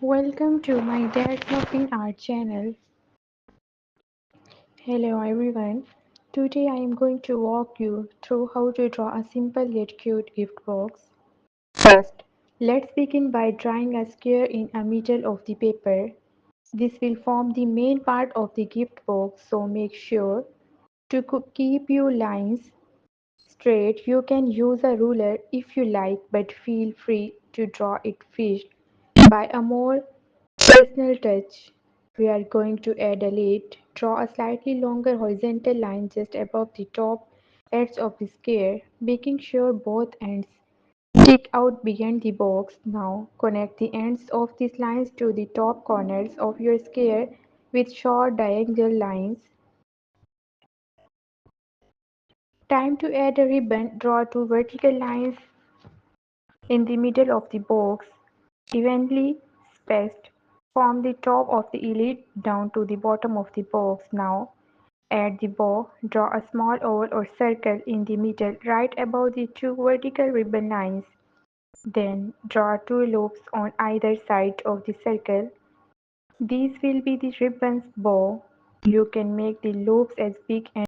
Welcome to my Dad's Muffin Art channel. Hello everyone. Today I am going to walk you through how to draw a simple yet cute gift box. First, let's begin by drawing a square in the middle of the paper. This will form the main part of the gift box, so make sure to keep your lines straight. You can use a ruler if you like, but feel free to draw it first by a more personal touch. We are going to add a lid. Draw a slightly longer horizontal line just above the top edge of the square, making sure both ends stick out beyond the box. Now connect the ends of these lines to the top corners of your square with short diagonal lines. Time to add a ribbon. Draw two vertical lines in the middle of the box, evenly spaced, from the top of the lid down to the bottom of the box. Now at the bow, draw a small oval or circle in the middle right above the two vertical ribbon lines. Then draw two loops on either side of the circle. These will be the ribbon's bow. You can make the loops as big and